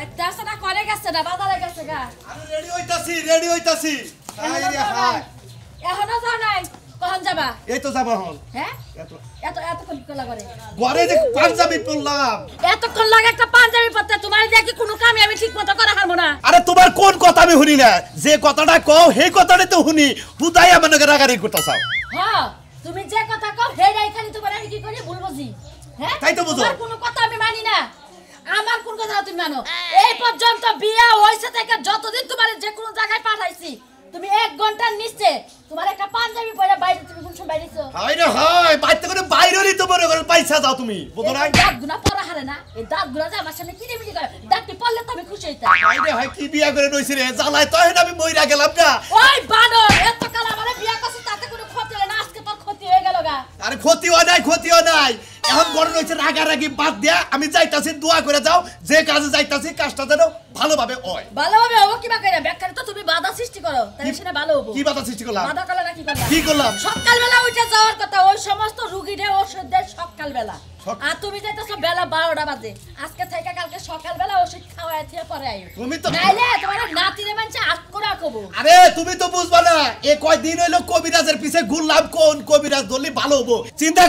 বাইতে আছে না করে গেছে না বাজারে গেছে গা আমি রেডি হইতাছি আইরে হাই এখনো যাও নাই কখন যাবা এই তো যাব হল হ্যাঁ এত এতক্ষণ কলা করে ঘরে যে পাঞ্জাবি পরলাম এতক্ষণ লাগে একটা পাঞ্জাবি পরতে তোমার দেখি কোনো কামই আমি ঠিকমতো করা হারবো না আরে তোমার কোন কথা আমি শুনি না যে কথাটা কও সেই কথাটাই তো শুনি বুঝাই আমাকে রাগারি করতেছাও হ্যাঁ তুমি যে কথা কও হেডাই খালি তোমার আমি কি করি ভুল বুঝি হ্যাঁ তাই তো বুঝো তোমার কোনো কথা আমি মানি না আমার কোন কথা তুমি মানো এই পর্যন্ত বিয়া হইছে থেকে যতদিন তোমার যে কোনো জায়গায় পাঠাইছি তুমি 1 ঘন্টার নিচে তোমার একটা পাঞ্জাবি পরে বাইরে তুমি কোন সময় বাইরেছো হায়রে হায় বাইতে করে বাইরেরই তো মনে করে পয়সা দাও তুমি বুঝো না দাঁতগুনা পরা হারে না এই দাঁতগুলা যে আমার সামনে কিনে মিনি করে দাঁতটি পড়লে তো আমি খুশি হইতাম হায়রে হায় কি বিয়া করে নইছি রে জ্বালায় তো আমি মইরা গেলাম না ওই বানর এত কাল আমারে বিয়া করছিস তাতে কোনো ক্ষতি হলো না আজকে তোর ক্ষতি হয়ে গেল গা আরে ক্ষতিও নাই এখন বড় হইছে রাগারাগি বাদ দিয়া আমি যাইতাছি দোয়া করে যাও যে কাজে যাইতাছি কাজটা যেন ভালোভাবে হয় ভালোভাবে হবো কিবা কইরা ব্যাখ্যারে তো তুমি বাধা সৃষ্টি করো তাই সেটা ভালো হবো কি বাধা সৃষ্টি করলাম বাধা করলে না কি করলাম সকালবেলা উঠে যাওয়ার কথা ওই সমস্ত রোগীদের ওষুধ দেয় সকালবেলা আর তুমি যাইতেছো বেলা 12টা বাজে আজকে থেকে কালকে সকালবেলা ওষুধ খাওয়ায় থিয়ে পরে আইও তুমি তো নাইলে তোমার নাতিরে মানছে আট করে কবো আরে তুমি তো বুঝবা না এ কয় দিন হইলো কবিরাজের পিছে ঘুরলাম কোন কবিরাজ ধরলি ভালো হবো চিন্তা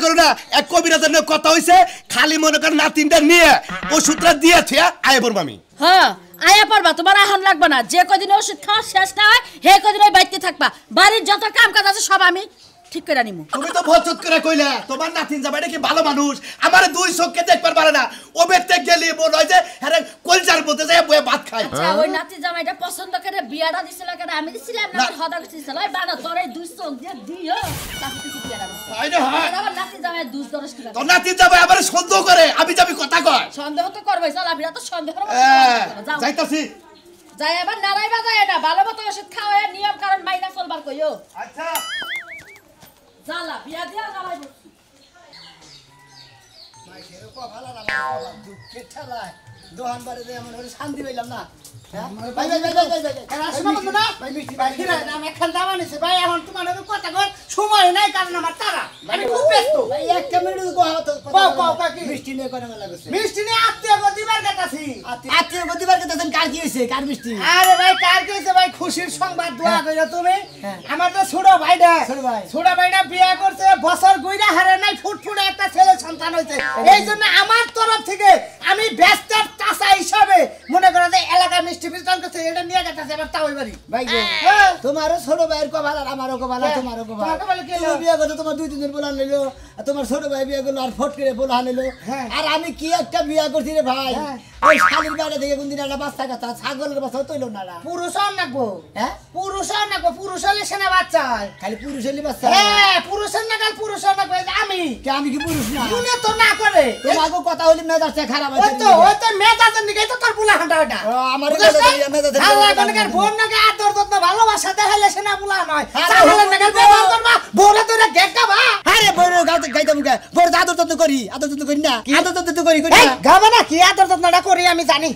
করো না এক কবিরাজের নিয়ে কথা হইছে খালি মনে কর নাতিনটা নিয়ে ওষুধটা দিয়ে থিয়া আয় বলবো আমি হ্যাঁ আয়া পড়বা তোমার আহন লাগবে না যে কদিন ওষুধ খাওয়া শেষ না হয় হে কদিন ওই বাইতে থাকবা বাড়ির যত কাম কাজ আছে সব আমি ঠিক করে নিমু তুমি তো ভচত করে কইলা তোমার নাতিন যাবে নাকি ভালো মানুষ আমার দুই চোখকে দেখবার পারে না ও বেতে গেলি মন হয় যে আরে কলজার মধ্যে যায় বয়ে ভাত খায় আচ্ছা ওই নাতি জামাইটা পছন্দ করে বিয়াটা দিছিল কেন আমি দিছিলাম না হদা দিছিল ওই বানা তোর এই দুই চোখ দিয়ে দিও তাকে কিছু বিয়াটা আইরে হ্যাঁ আমার নাতি জামাই দুই দরস কি তো নাতিন যাবে আবার সন্দেহ করে আমি যাবি কথা কয় সন্দেহ তো করবই চল আবিরা তো সন্দেহ করব যাইতাছি যাই আবার নারাই বাজায় না ভালো মতো ওষুধ খাওয়া নিয়ম কারণ মাইনা চলবার কইও আচ্ছা জালা বিয়া দিয়া জালাই মাই খেরো কো ভালো লাগা দুঃখে ঠেলায় দোহান বাড়ি দে আমার শান্তি পাইলাম না ভাই আসবা বন্ধু না ভাই মিষ্টি ভাই না আমি খান দাওয়া নিছে ভাই এখন তোমার কথা কর সময় নাই কারণ আমার তারা আমি খুব ব্যস্ত ভাই একটা মিনিট কো হতো কও কি মিষ্টি নিয়ে করে মেলা গেছে মিষ্টি নিয়ে আত্মীয় গদিবার কাটাছি আত্মীয় গদিবার কাটাছেন কার কি হইছে কার মিষ্টি আরে ভাই কার কি হইছে ভাই খুশির সংবাদ দোয়া কইরা তুমি আমার তো ছোট ভাইটা ছোট ভাইটা বিয়ে করছে বছর গুইরা হারে নাই ফুটফুটে একটা ছেলে সন্তান হইছে এইজন্য আমার তরফ থেকে আমি ব্যস্ত চাচা হিসাবে মনে করে যে এলাকা মিষ্টি বিতরণ করছে এটা নিয়ে যাচ্ছে এবার তাও বাড়ি ভাই তোমারও ছোট ভাইয়ের কপাল আর আমারও কপাল তোমারও কপাল কি বিয়ে করতে তোমার 2-3 দিন বলা নিলো তোমার ছোট ভাই বিয়ে করলো আর ফট করে বলা নিলো আর আমি কি একটা বিয়ে করছি রে ভাই ওই শালির বাইরে থেকে কোনদিন একটা বাচ্চা কথা ছাগলের বাচ্চা তৈলো না পুরুষ নাকবো হ্যাঁ পুরুষ নাকবো পুরুষ হলে সেনা বাচ্চা খালি পুরুষ হলে বাচ্চা হ্যাঁ পুরুষের নাকাল পুরুষ নাকবো আমি কি পুরুষ না তুমি তো না করে তোমাকে কথা হলি মেজাজটা খারাপ আছে ওই তো মেজাজের নিকে তো তোর বুলা হাঁটা ওটা আমার মেজাজ আল্লাহ কোনকার বোন নাকে আদর যত্ন ভালোবাসা দেখাইলে সেনা বুলা নয় ছাগলের নাকাল ব্যবহার করবা বলে তো এটা গেকাবা আরে বড় গাইতে মুখে বড় আদর যত্ন করি না আদর যত্ন করি গাবা না কি আদর যত্নটা করি আমি জানি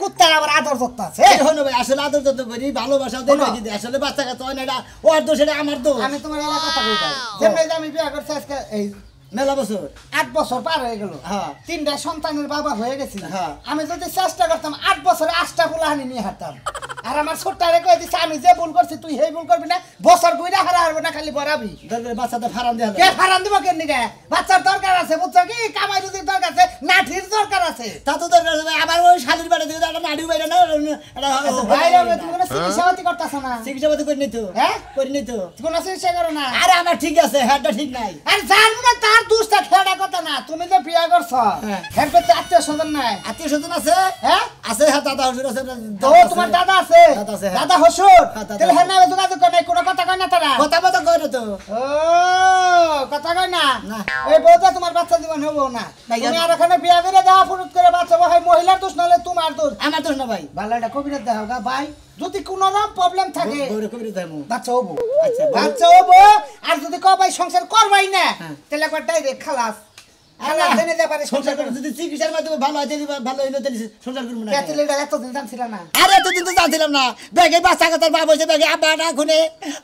কুত্তার আবার আদর যত্ন আছে ভাই আসলে আদর যত্ন করি ভালোবাসা দেই আসলে বাচ্চা কাচ্চা হয় না এটা ওর দোষ এটা আমার দোষ আমি তোমার এলাকা কথা কইতাম যেমন আমি বিয়ে করছি আজকে এই মেলা বছর 8 বছর পার হয়ে গেল হ্যাঁ 3টা সন্তানের বাবা হয়ে গেছি হ্যাঁ আমি যদি চেষ্টা করতাম 8 বছরে 8টা ফুলাহানি নিয়ে হাঁটতাম আর আমার ছোটটারে কই দিছি আমি যে ভুল করছি তুই হেই ভুল করবি না বছর কইরা হারাবো না খালি বরাবি দরকার বাচ্চাটা ফারাম দেয়া কে ফারাম দিব কেন নিকে বাচ্চার দরকার আছে বুঝছো কি কামাই রুজির দরকার আছে নাঠির দরকার আছে তা তো দরকার আছে আবার ওই শালির বাড়ি থেকে একটা নাড়ি বাইরে না এটা বাইরে তুমি কোনো চিকিৎসাপাতি করতাছ না চিকিৎসাপাতি করি নাই তো হ্যাঁ করি নাই তো কোনো চিকিৎসা করো না আরে আমার ঠিক আছে হেডটা ঠিক নাই আরে জানবো না তার দুষ্টা খেড়া কথা না তুমি যে বিয়ে করছো হেড করতে আত্মীয় স্বজন নাই আত্মীয় স্বজন আছে হ্যাঁ আছে হ্যাঁ দাদা হুজুর আছে তো তোমার দাদা আছে দাদা হুজুর তাহলে হ্যাঁ না যোগাযোগ করে কোনো কথা কয় না তারা কথা কয় না তো ও কথা কয় না এই বউটা তোমার বাচ্চা জীবন হবো না তুমি আর এখানে বিয়ে করে দেওয়া ফুরুত করে বাচ্চা হয় মহিলার দোষ নালে তোমার দোষ আমার দোষ না ভাই ভালো একটা কবিরাজ দেখাও গা ভাই যদি কোনো রকম প্রবলেম থাকে কবিরাজ দেবো বাচ্চা হবো আচ্ছা বাচ্চা হবো আর যদি কও ভাই সংসার করবাই না তাহলে একবার ডাইরেক্ট খালাস আল্লাহ জেনে যা পারে সংসার করে যদি চিকিৎসার মাধ্যমে ভালো হয় যদি ভালো হইলো তাহলে সংসার করব না এত লেটা এত দিন জানছিল না আরে এত দিন তো জানছিলাম না বেগে বাচ্চা কথার বাবা হইছে বেগে আব্বা ডাকুনে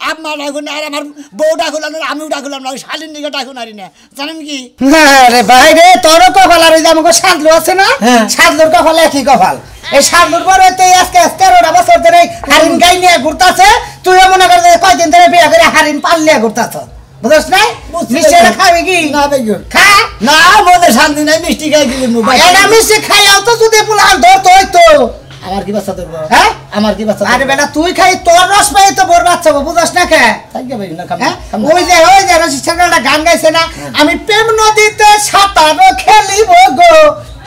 আম্মা ডাকুনে আর আমার বউ ডাকুলাম না আমিও ডাকুলাম না শালির নিকে ডাকুন আরি না জানেন কি আরে ভাই রে তোর কপাল আর ওই যে আমাকে সাদলু আছে না সাদলুর কপাল একই কপাল এই শান্তর বড় হইতে আজকে 13টা বছর ধরে হারিন গাই নিয়ে ঘুরতাছে তুইও মনে কর যে কয়দিন ধরে বিয়া করে হারিন পাললে ঘুরতাছ বুঝছ না মিষ্টি খাবি কি না বেগো খা না মনে শান্তি নাই মিষ্টি খাই দিলি মোবাইল এটা মিষ্টি খাইয়াও তো যদি পুলান ধরতো হইতো আমার কি বাচ্চা ধরবো হ্যাঁ আমার কি বাচ্চা আরে বেটা তুই খাই তোর রস পাই তো বড় বাচ্চা বুঝছ না কে থাকবে ভাই না খাম হ্যাঁ ওই যে রসিক সরকারটা গান গাইছে না আমি প্রেম নদীতে সাঁতার খেলিব গো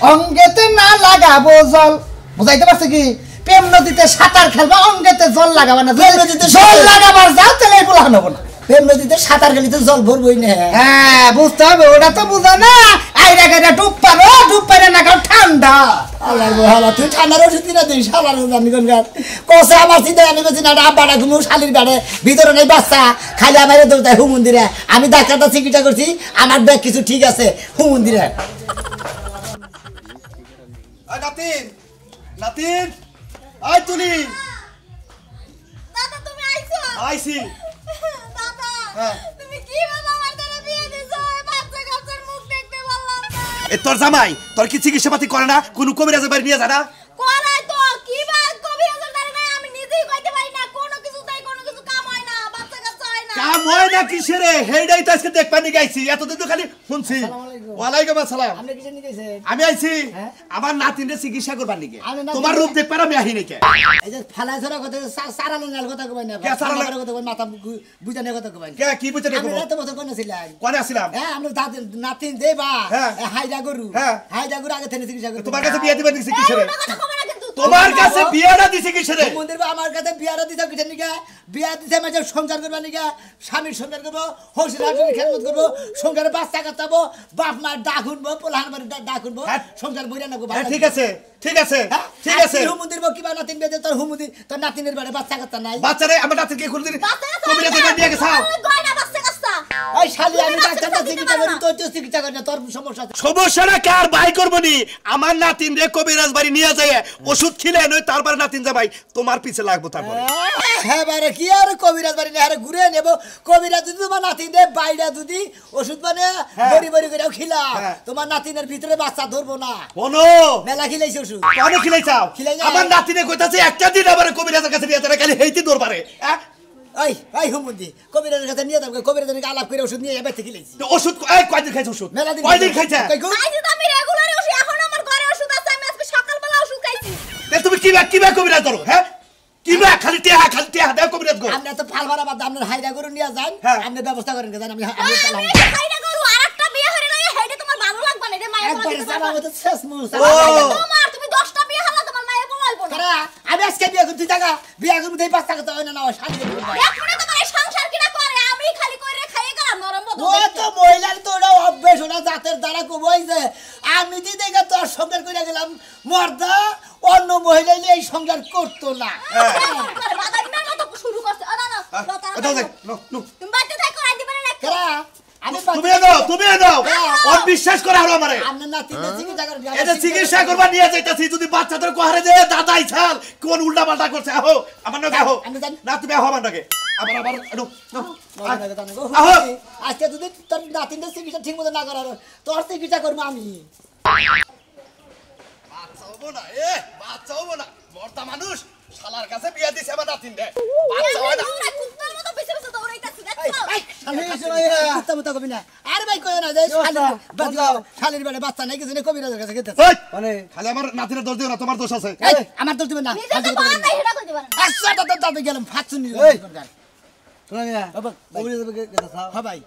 অঙ্গেতে না লাগাবো জল বুঝাইতে পারছ কি প্রেম নদীতে সাঁতার খেলবা অঙ্গেতে জল লাগাবা না প্রেম নদীতে জল লাগাবার যাও তাহলে এগুলো হানবো না প্রেম নদীতে সাঁতার গেলে তো জল ভরবই না হ্যাঁ বুঝতে হবে ওটা তো বুঝো না আইরা গাইরা ডুব পারে না কারণ ঠান্ডা আল্লাহ গো হালা তুই ঠান্ডার ওষুধ কিনা দিস শালার আমি কোন গান কসে আমার চিন্তা আমি বলছি না আব্বাটা ঘুমু শালির বাড়ে ভিতরে নেই বাচ্চা খালি আমার দৌড়ায় হু মন্দিরে আমি ডাক্তারটা চিকিৎসা করছি আমার ব্যাগ কিছু ঠিক আছে হু মন্দিরে নাতিন নাতিন আয় তুলি দাদা তুমি আইছো আইছি দাদা হ্যাঁ। তুমি কিভাবে আমার দ্বারা বিয়ে দিছো বাচ্চা কাচ্চার মুখ দেখতে পারলাম না এ তোর জামাই তোর কি চিকিৎসা পাতি করে না কোনো কবিরাজের বাড়ি নিয়ে যা না কোলাই তো কি বাত কবি হাজার দ্বারা নাই আমি নিজেই কইতে পারি না কোনো কিছু তাই কোনো কিছু কাম হয় না বাচ্চা কাচ্চা হয় না কাম হয় না কিসের হেডাই তো আজকে দেখবা নি গাইছি এতদিন তো খালি শুনছি ওয়ালাইকুম আসসালাম আপনি কিছু নিয়ে গেছেন আমি আইছি আমার নাতিনের চিকিৎসা করবার নিকে আমি নাতিন- তোমার রূপ দেখবার আমি আহি নাকি এই যে ফালাই ধরা কথা সারানো নাল কথা কই না কে সারানো? কথা কই মাথা বুঝানোর কথা কই কে কি বুঝতে আমি দেখো রাতে বছর কোন ছিলাম কোনে আসিলাম হ্যাঁ আমরা নাতিন দেবা হ্যাঁ। হাইডা গরু হ্যাঁ। হাইডা গরু আগে থেকে চিকিৎসা করতে তোমার কাছে বিয়ে দিবেন দিছি কিসের এই কথা কবে না কিন্তু তোমার কাছে বিয়েটা দিছি কিসের মন্দির বা আমার কাছে বিয়ারা দিতে কিসের নিকা বিয়া দিতে মাঝে সংসার করবার নিকা স্বামীর সংসার করবো হসির হাসির খেলমত করবো সংসারে বাচ্চা কাটাবো বাপ মার ডাক উঠবো পোলাহান বাড়ি ডাক উঠবো হ্যাঁ। সংসার বইরা নাকবো হ্যাঁ ঠিক আছে ঠিক আছে ঠিক আছে হুমুদির কিবা নাতিন বেঁধে তোর হুমুদি তোর নাতিনের বাড়ি বাচ্চা কাচ্চা নাই বাচ্চারে আমার নাতিনকে কোনদিন বাচ্চা কাচ্চা কবিরাজের বাড়ি নিয়ে গেছাও গয়না বাচ্চা কাচ্চা ওই শালি আমি তুমি ডাক্তারটা বাচ্চা চিকিৎসা দিতে করি পারো তোর চিকিৎসা করি না তোর সমস্যা আছে। সমস্যাটা কার বাই করবো নি আমার নাতিন রে কবিরাজ বাড়ি নিয়ে যায় ওষুধ খিলে নয় তারপরে নাতিন যাবাই তোমার পিছে লাগবো তারপরে হ্যাঁ বারে কি আর কবিরাজ বাড়ি না আরে ঘুরে নেব কবিরাজ যদি তোমার নাতিনের বাইরে যদি ওষুধ মানে বড়ি বড়ি করে খিলা হ্যাঁ। তোমার নাতিনের ভিতরে বাচ্চা ধরবো না কোনো মেলা খিলাইছে ওষুধ কেন খিলাই চাও খিলাই না। আমার নাতিনে কইতাছে একটা দিন আবার কবিরাজের কাছে নিয়ে যাবে খালি হেইতি দরবারে ওই ওই হুমুন্দি কবিরাজের কাছে নিয়ে যাবো কবিরাজের আলাপ করে ওষুধ নিয়ে যাবে খিলাইছি ওষুধ এই কয়দিন খাইছে ওষুধ মেলা দিন কয়দিন খাইছে আইজি তো আমি রেগুলারই ওষুধ এখন আমার ঘরে ওষুধ আছে আমি আজকে সকালবেলা ওষুধ খাইছি তুমি কিবা কবিরাজ ধরো হ্যাঁ কিবা খালি টেহা দেও কবিরাজ গো আমরা তো ফাল ভাড়া বাদ আপনার হাইরা গরু নিয়ে যান হ্যাঁ। আপনি ব্যবস্থা করেন জান আমি আমি খাইনা করু আরেকটা বিয়ে হরে লই হেডে তোমার ভালো লাগবে না রে মায়ের একবার বলা সারা মতো শেষ মুস ও। তোমার তুমি 10টা বিয়ে হলা তোমার মায়ের বলাইবো না কারা আমি আজকে বিয়ে করতে জায়গা বিয়ে করতে দেই পাঁচ টাকা তো হয় না না শান্তি এখনো তোমার এই সংসার কিনা করে আমি খালি কইরে খাইয়ে গেলাম নরম বদল ও তো মহিলার তো ওরা অভ্যেস ওরা জাতের দ্বারা কবই যে আমি দি দেখে তোর সংসার করে গেলাম মর্দা অন্য মহিলা নিয়ে এই সংসার করতো না বাদাইনার মতো শুরু করছে না না দাও দে নো তুমি বাড়িতে থাকো আইতে পারে না কারা আমি তুমি দাও ওর বিশ্বাস করে আর আমারে আপনি না তিনটা চিকিৎসা করেন এটা চিকিৎসা করবা নিয়ে যাইতাছি যদি বাচ্চাদের কোহারে যে দাদাই ছাল কোন উল্টা পাল্টা করছে আহো আমার নাকি আহো আমি জানি। না তুমি আহো আমার নাকি আবার আহো আজকে যদি তোর নাতিনদের চিকিৎসা ঠিক মতো না করার তোর চিকিৎসা করবো আমি বাচ্চা হবো না বাচ্চা হবো না মর্দা মানুষ শালার কাছে বিয়া দিছে আমার নাতিন রে বাচ্চা হয় না তোমরা কুত্তার মতো পিছে পিছে দৌড়াইতাছি দেখছো কুত্তা মুত্তা কবি না আরে ভাই কই না যে শালির বেড়ে বাচ্চা নাই কিছু নেই কবিরাজের কাছে গেতে ওই, খালি আমার নাতিনের দোষ দিও না তোমার দোষ আছে আমার দোষ দিবেন না নিজে তো বাদ নাই হেডা কইতে পারে না একশোটা তো দাবি গেলাম ফাঁকছুনি হ্যাঁ ভাই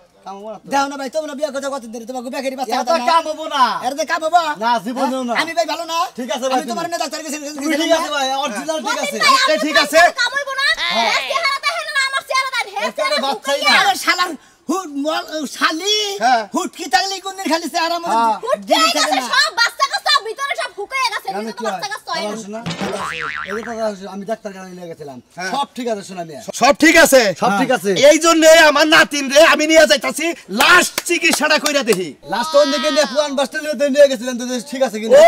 দেও না ভাই তোমরা বিয়ে করতে কত দেরি তোমাকে বেকারি বাচ্চা কথা না কাম হবো না এর কাম হবো না, জীবনেও না। আমি ভাই ভালো না ঠিক আছে ভাই, আমি তোমার না ডাক্তার কাছে তুমি ঠিক আছে ভাই অরিজিনাল ঠিক আছে ঠিক আছে। কামইবো না আজকে হারাতে হেন না আমার চেহারা দেন হে একেবারে বাচ্চাই না। আরে শালার হুট শালি হ্যাঁ। হুট কি থাকলে কোনদিন খালি সে আরাম হ্যাঁ। উঠে গেছে সব বাচ্চা কাচ্চা ভিতরে সব হুকায় গেছে আমি নিজে তো কি বাচ্চা কাচ্চা হয় না আমি ডাক্তার কাছে নিয়ে গেছিলাম হ্যাঁ। সব ঠিক আছে শোনা মিয়া সব ঠিক আছে সব ঠিক আছে এই জন্য আমার নাতিন রে আমি নিয়ে যাইতাছি লাস্ট চিকিৎসাটা কইরা দেখি লাস্ট ওয়ান থেকে নিয়ে পুরান বাস স্ট্যান্ডে নিয়ে গেছিলেন তো ঠিক আছে কিন্তু ও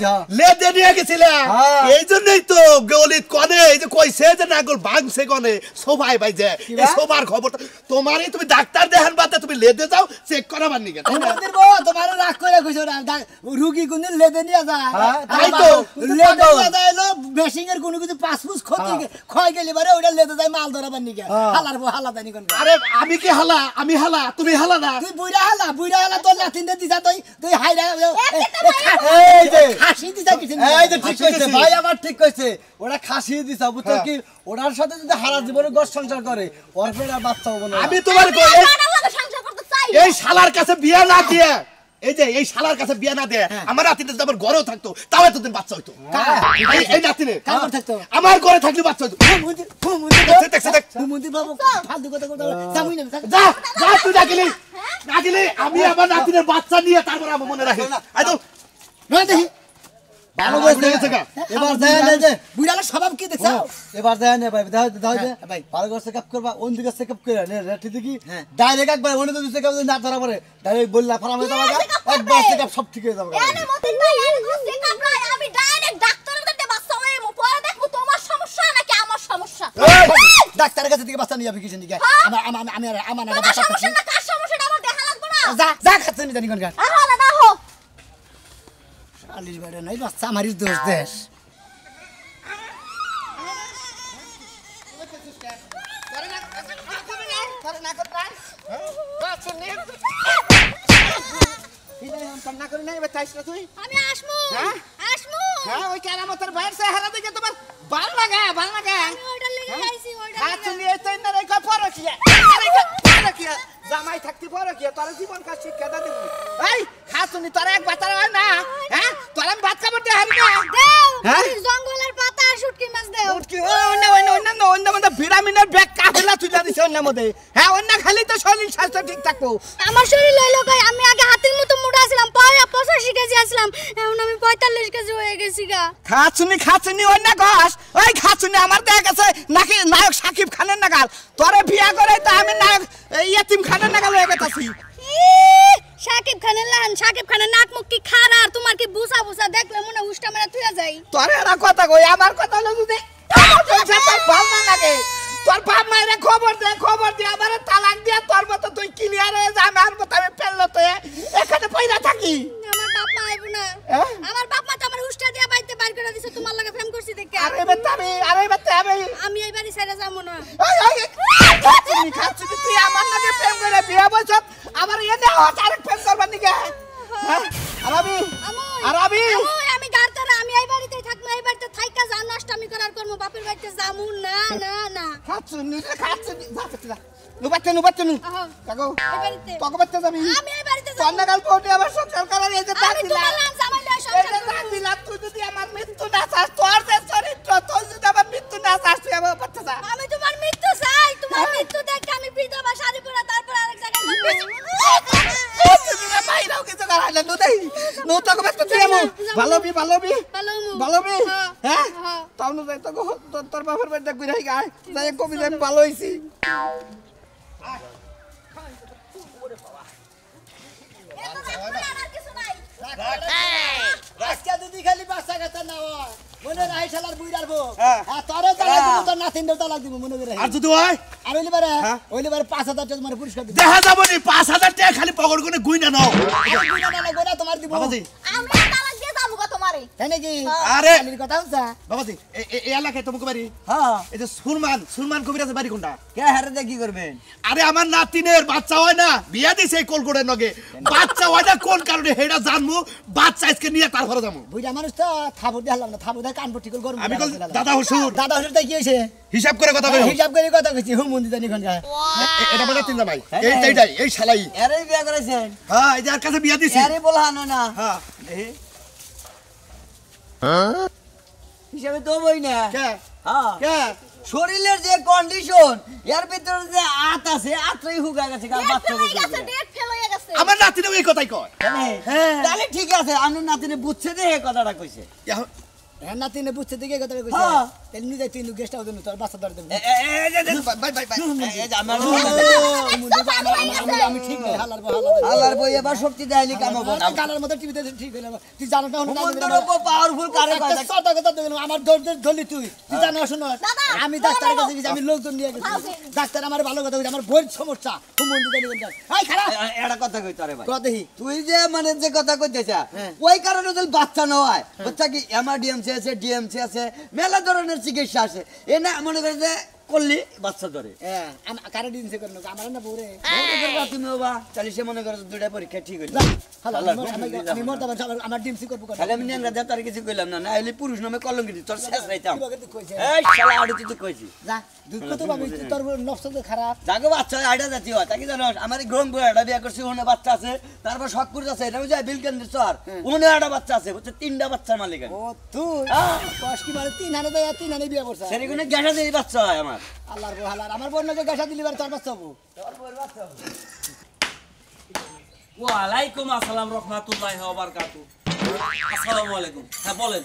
হ্যাঁ। লেদে নিয়ে গেছিলাম হ্যাঁ। এই জন্যই তো গলিত কনে এই যে কইছে যে নাগল ভাঙছে কনে সবাই ভাই যে কিবা? এই সবার খবর তোমারই তুমি ডাক্তার দেখান বাদে তুমি লেদে যাও চেক করাবার নিকে তাই না? তোমার রাগ করে কইছো না রুগী কোনদিন লেদে নিয়ে যায় হ্যাঁ, তাই তো লেদা এলো বেশিং এর কোনো কিছু পাসপুস ক্ষয় গেলে পারে ওটা লেদা যায় মাল ধরাবার নিকে হালা দানি কোন আরে আমি কি হালা আমি হালা তুমি হালা না তুই বুইড়া হালা তোর নাতিন দে দিছা তুই হাইরা এই যে খাসি দিছা কিছু এই যে ঠিক কইছে ভাই আমার ঠিক কইছে ওরা খাসি দিছা বুঝছো কি ওনার সাথে যদি হারা জীবনে গস সংসার করে ওর ফের আর বাচ্চা হবে না আমি তোমার সংসার করতে চাই এই শালার কাছে বিয়া না দিয়ে এই যে এই শালার কাছে বিয়া না দিয়ে আমার নাতিনে যদি আমার ঘরেও থাকতো তাও এতদিন বাচ্চা হইতো এই নাতিনে কার থাকতো আমার ঘরে থাকলে বাচ্চা হইতো মন্দির বাবু ফালতু কথা কথা জামুই না যা যা তুই ডাকিলি আমি আমার নাতিনের বাচ্চা নিয়ে তারপর আমার মনে রাখি আই তো নয় দেখি ভালো কইছে এবার যায় না যে বুইড়ালা স্বভাব কি দেখছো এবার যায় না ভাই দাও দে ভাই। ভালো করে চেকআপ করবা ওন দিকে চেকআপ করে নে রেটি দেখি ডাইরেক্ট একবার ওনে তো চেকআপ না ধরা পড়ে ডাইরেক্ট বললা ফারামে যাবা একবার চেকআপ সব ঠিক হয়ে যাবে এনে মতিন ভাই এনে চেকআপ নাই আমি ডাইরেক্ট ডাক্তারের কাছে বাচ্চা হয়ে মু পরে দেখো তোমার সমস্যা নাকি আমার সমস্যা ডাক্তারের কাছে থেকে বাচ্চা নিয়ে যাবি কিছু নিকে আমার না তোমার সমস্যা না কার সমস্যাটা আমার দেখা লাগবে না যা খাচ্ছে নি জানি কোন গান আরে না হো শালির বেড়ে নাই বাচ্চা আমারই দোষ দেশ আমি আসমু আসমু ওই কেরামতের বাইরে চেহারা দেখে তোমার ভালো লাগে আমি ওইটা লেগে আইছি ওইটা হাত নিয়ে তো না রেখা পরকিয়া জামাই থাকতে পরকিয়া তোর জীবন কাজ শিক্ষা দে দিবি এই খাতুনি তোর এক বাচ্চা হয় না হ্যাঁ তোর আমি ভাত খাবার দে হারি না দেও হ্যাঁ? তুমি জঙ্গলের পাতা আর শুটকি মাছ দেও কি অন্য মধ্যে ভিটামিনের ব্যাগ কাফেলা তুলে দিছে অন্য মধ্যে হ্যাঁ অন্য খালি তো শরীর স্বাস্থ্য ঠিক থাকবো আমার শরীর লইলো কই আমি আগে হাতের মতো মোটা ছিলাম পরে 85 কেজি আসলাম এখন আমি 45 কেজি হয়ে গেছি গা খাতুনি অন্য গস ওই খাতুনি আমার দেখা গেছে নাকি নায়ক সাকিব খানের নাগাল তোরে বিয়া করে তো আমি নায়ক ইয়াতিম খানের নাগাল হয়ে গেছি সাকিব খানের লাহান সাকিব খানের নাক মুখ কি খারা আর তোমার কি বুসা বুসা দেখলে মনে উষ্টা মেরা তুইয়া যাই তোর এরা কথা কই আমার কথা হলো যদি তোর ভালো না লাগে তোর বাপ মায়ের খবর দে আমার তালাক দিয়া তোর মতো তুই ক্লিয়ার হয়ে যা আমার মতো আমি ফেললো তো এখানে পয়রা থাকি আমার বাপ মা আইবো না আমার বাপ মা তো আমার উষ্টা দিয়া বাইতে বাইর করে দিছে তোমার লাগে প্রেম করছি দেখে আরে বেটা আমি আমি এই বাড়ি ছেড়ে যাবো না খাচ্ছি তুই আমার নাকি প্রেম করে বিয়ে বলছ আমার এনে হঠাৎ আরেক প্রেম করবার নিকে আমি গাড়তারা আমি এই বাড়িতেই থাকবো এই বাড়িতে থাইকা যা নষ্টামি করার করব বাপের বাড়িতে যামু না খাচ্ছি নুবাচ্চে নু কাকো এই বাড়িতে তোকে বাচ্চা যাবি আমি এই বাড়িতে তোর নাগাল পৌঁছে আমার সংসার করার এই যে আমি তোমার নাম জামাই লয় সংসার দিলাম তুই যদি আমার মৃত্যু না চাস তোর যে চরিত্র তুই যদি আমার মৃত্যু না চাস তুই আমার বাচ্চা যা আমি তোমার মৃত্যু চাই তোমার মৃত্যু দেখে আমি বিধবা শাড়ি পরে তারপর আরেক জায়গায় বাইরেও কিছু করাই না নু তোকে বাচ্চা তুই আমো ভালোবি হ্যাঁ তাও নু যাই তোর বাপের বাড়িতে ঘুরে গায় যাই কবি যাই ভালো হইছি আর কিছু নাই আজকে যদি খালি বাচ্চা কাচ্চা না হয় মনে রাই শালার বুইড়ার বউ হ্যাঁ। তোরে তালাক দিব তোর নাতিনদের তালাক দিব মনে করে আর যদি হয় আর ওইলে বারে 5000 টাকা তোমার পুরস্কার দিব দেখা যাব নি 5000 টাকা খালি পকেট করে গুই না নাও বুইড়া না গোনা তোমার দিব বাবাজি আমি তালাক দিয়ে যাবো গো তোমারে তাই নাকি আরে খালির কথা হচ্ছে বাবাজি এই এলাকায় তোমাকে বাড়ি হ্যাঁ এই যে সুরমান কবিরাজের বাড়ি কোনটা কে হারে কি করবেন আরে আমার নাতিনের বাচ্চা হয় না বিয়া দিছে এই কলকোটের নগে বাচ্চা হয় না কোন কারণে হেডা জানমু বাচ্চা আজকে নিয়ে তারপরে যাবো বুইড়া মানুষ তো থাবুর দিলাম না থাবুর কান পটি করে গরম আমি কল দাদা হুসুর দাদা হুজুর তাই কি হইছে হিসাব করে কথা কই হিসাব করে কথা কইছি হুম মন্দির জানি কোন এটা বলে তিন জামাই এইটাই এই শালাই এরই বিয়ে করেছেন হ্যাঁ এই যে আর কাছে বিয়া দিছি এরই বলহানো না হ্যাঁ হিসাবে তো বই না কে হ্যাঁ কে শরীরের যে কন্ডিশন এর ভিতরে যে আত আছে আত্রই হুগা গেছে কাল বাচ্চা হয়ে গেছে ডেট ফেল হয়ে গেছে আমার নাতিনও এই কথাই কয় হ্যাঁ তাহলে ঠিক আছে আমি নাতিনে বুঝছে যে এই কথাটা কইছে হ্যাঁ না তিনে বুঝতে দিকে কথা কইছে হ্যাঁ। তাহলে নিজে তুই গেস্ট হাউস দেন তোর বাচ্চা ধরে দেব আমি ঠিক নাই হালার আল্লাহর বই এবার শক্তি দেয়নি কাম হবে গালার মতো টিভিতে ঠিক হইলো তুই জানো না হুমুন্দির উপর পাওয়ারফুল কারে কয় কথা কথা দেখলাম আমার দৌড় ধরলি তুই জানো শুনো আমি ডাক্তারের কাছে গেছি আমি লোকজন নিয়ে গেছি ডাক্তার আমার ভালো কথা কইছে আমার বইয়ের সমস্যা হুমুন্দি জানি কোনটা এই খারাপ এটা কথা কই তোরে ভাই কথা দেখি তুই যে মানে যে কথা কইতেছ ওই কারণে যদি বাচ্চা না হয় বাচ্চা কি এমআরডিএমসি আছে ডিএমসি আছে মেলা ধরনের চিকিৎসা আছে এ না মনে করে যে করলি বাচ্চা ধরে হ্যাঁ কারে দিনছে করনো আমার না বউরে তুমি বাবা তাহলে সে মনে করে দুইটা পরীক্ষা ঠিক হইল আমি মরতে পারছি আমার ডিমসি করবো তাহলে আমি নেংরা দেব তার কিছু কইলাম না না হইলে পুরুষ নামে কলঙ্কি দিত তোর শেষ রাইতাম কইছে এই শালা আড়ি তুই কইছি যা দুঃখ তো আমি তোর নফস তো খারাপ জাগো বাচ্চা আইডা জাতি হয় তা কি জানো আমার গ্রহণ করে একটা বিয়ে করছি ওখানে বাচ্চা আছে তারপর শখপুর আছে এটা বুঝায় বিলকেন্দ্র চর ওখানে একটা বাচ্চা আছে বুঝছে 3টা বাচ্চার মালিক আমি ও তুই কষ্ট কি মানে 3 দেয় 3 বিয়ে করছ সেখানে গ্যাসা দিয়ে বাচ্চা হয় আমার আল্লাহর বহালার আমার বোন নাকি গাছা দিলি বার তোর বাচ্চা হবো ওয়ালাইকুম আসসালাম রহমাতুল্লাহি ওয়া বারাকাতুহু আসসালামু আলাইকুম হ্যাঁ বলেন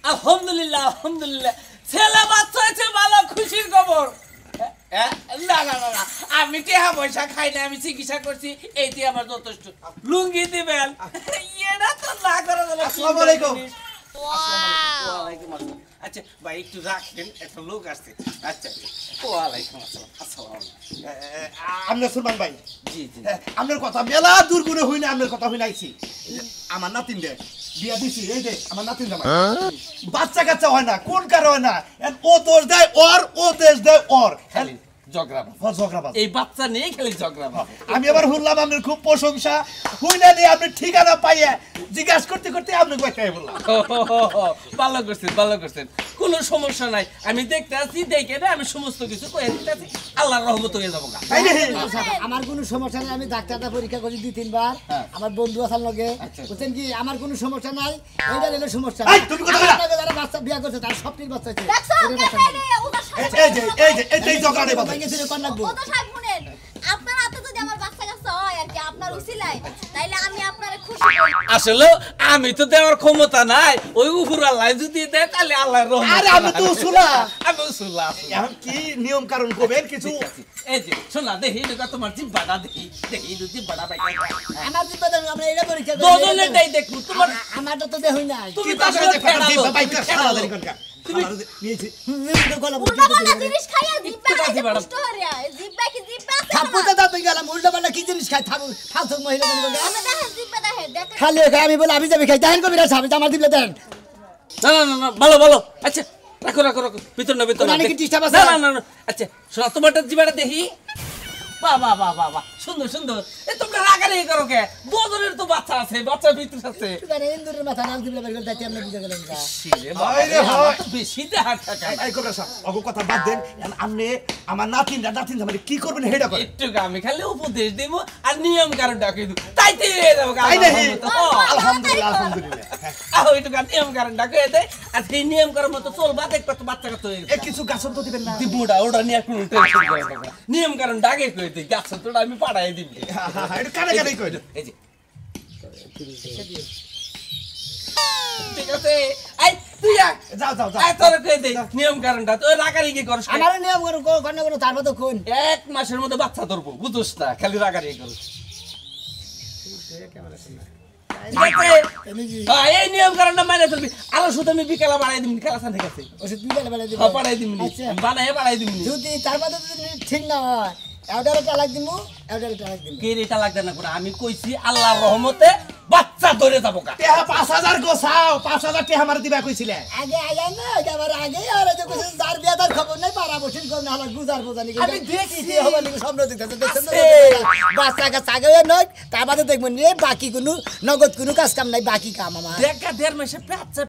আলহামদুলিল্লাহ আলহামদুলিল্লাহ ছেলে বাচ্চা হয়েছে ভালো খুশির খবর না না না না আমি টাকা পয়সা খাই না আমি চিকিৎসা করছি এইটি আমার যথেষ্ট লুঙ্গি দিবেন এটা তো না করা যাবে আসসালামু আলাইকুম। ওয়ালাইকুম আসসালাম আচ্ছা ভাই একটু রাখেন একটা লোক আসছে আচ্ছা ওয়ালাইকুম আসসালাম আসসালাম আপনার সুলমান ভাই জি জি আপনার কথা মেলা দূর করে হই না আপনার কথা হই নাইছি আমার নাতিন দে বিয়া দিছি এই দে আমার নাতিন জামাই বাচ্চা কাচ্চা হয় না কোন কার হয় না ও দোষ দেয় ওর ও দেশ দেয় ওর খালি ঝগড়া ঝগড়া এই বাচ্চা নিয়ে খালি ঝগড়া আমি আবার শুনলাম আপনার খুব প্রশংসা হই না নিয়ে আপনি ঠিকানা পাইয়া জিজ্ঞাসা করতে করতে আপনি কইতে বললাম ভালো করছেন কোনো সমস্যা নাই আমি দেখতে আছি দেখে না আমি সমস্ত কিছু কয়ে দিতে আছি আল্লাহর রহমত হয়ে যাবো গা তাই নাকি? আমার কোনো সমস্যা নাই আমি ডাক্তারটা পরীক্ষা করি 2-3 বার আমার বন্ধু আসার লগে বুঝছেন কি আমার কোনো সমস্যা নাই এইটা হলো সমস্যা এই, তুমি কথা বলা। আমার যারা বাচ্চা বিয়া করছে তার সবটির বাচ্চা আছে দেখছো এদের বাচ্চা নাই। এই ঝগড়াটা কথা ভাইকে ছেড়ে কোন লাগবো কত শাক শুনেন আপনার হাতে যদি আমার বাচ্চা কাচ্চা হয় আর কি আপনার উসিলায় তাইলে আমি আপনারে খুশি করি আসলে আমি তো দেওয়ার ক্ষমতা নাই ওই উপর আল্লাহ যদি দেয় তাহলে আল্লাহর রহমত আরে আমি তো উসুলা আমি উসুল্লাহ এখন কি নিয়ম কারণ করবেন কিছু এই যে শোনা দেখি এটা তোমার জিব্বাটা দেখি জিব্বাটা পাই আমার জিব্বাতে আমরা এটা পরীক্ষা করি দুজনেরটাই দেখবো তোমার আমারটা তো দেহই নাই তুমি কি তো তার আসলে সাথে কথা দিবা ভাই ফেরালো। সারাদারি কোনকা নিয়েছি গলা উল্টা পাল্টা জিনিস খাইয়া জিব্বা খাইতে কষ্ট হরে জিব্বা কি জিব্বা আছে থাপ্পুতে দাঁত গেলাম উল্টা পাল্টা কি জিনিস খাই থাকু ফালতু মহিলা আমি দেখে জিব্বা দেখে খালি খাই আমি বলে আমি যাবি খাই দেখেন কবিরা সাহেব আমার দিলে দেন না ভালো আচ্ছা রাখো ভিতর না ওরা নাকি disturb আছে? না আচ্ছা শোনা তোমারটা জিব্বাটা দেখি বাহ সুন্দর এ তোমরা রাগারাগি করো কে দুজনের তো বাচ্চা আছে বাচ্চার ভিতর আছে মানে ইন্দুরের মাথা নাম দিলে বের করে যাইতে আমরা বুঝে গেলাম না আরে হয়। বেশি দেহার টাকা এই কোবরা সাহেব অগো কথা বাদ দেন এখন আপনি আমার নাতিন জামাই কি করবেন হেডা করে একটু আমি খালি উপদেশ দেব আর নিয়ম কারণ ডাকে দেব তাইতে হয়ে যাবো তাই নাকি আলহামদুলিল্লাহ ওইটুকু নিয়ম কারণ ডাকে দেয় আর সেই নিয়ম করার মতো চলবা দেখবা তো বাচ্চা কাচ্চা হয়ে এ কিছু গাছন তো দিবেন না দিবুটা ওটা নিয়ে কোনো টেনশন করে না নিয়ম কারণ ডাকে কই দিই গাছ তো আমি পাড়াই দিবি এটা কানে কই এই যে ঠিক আছে আই তুই যাও আই তোর কই দে নিয়ম কারণটা তুই রাগারি কি করছ আমার নিয়ম করো কোন কোন তার মতো কোন এক মাসের মধ্যে বাচ্চা ধরবো বুঝছ না খালি রাগারি কর এই নিয়ম কারণটা মানে চলবি আরো শুধু আমি বিকেলা বাড়াই দিবি খেলা ঠিক আছে ওষুধ বিলে বেলা দিব পাড়াই দিবি বাড়াই দিবি যদি তার মতো যদি ঠিক না হয় এটারে তালাক দিমু এটারে তালাক দিমু কে রেটা লাগবে না করে আমি কইছি আল্লাহর রহমতে বাচ্চা ধরে যাবো কা টেহা 5000 গোছাও 5000 টেহা মার দিবা কইছিলে আগে আগে না একেবারে আগে আর যে কিছু যার বিয়াদার খবর নাই পাড়া বসিল কোন না হলো গুজার বোঝানি আমি দেখছি। কি হবে নাকি স্বপ্ন দেখতেছে দেখছেন না? আছে। বাচ্চা কাছে আগে নয় তার বাদে দেখবেন বাকি কোনো নগদ কোনো কাজ কাম নাই বাকি কাম আমার দেখা দেড় মাসে বাচ্চা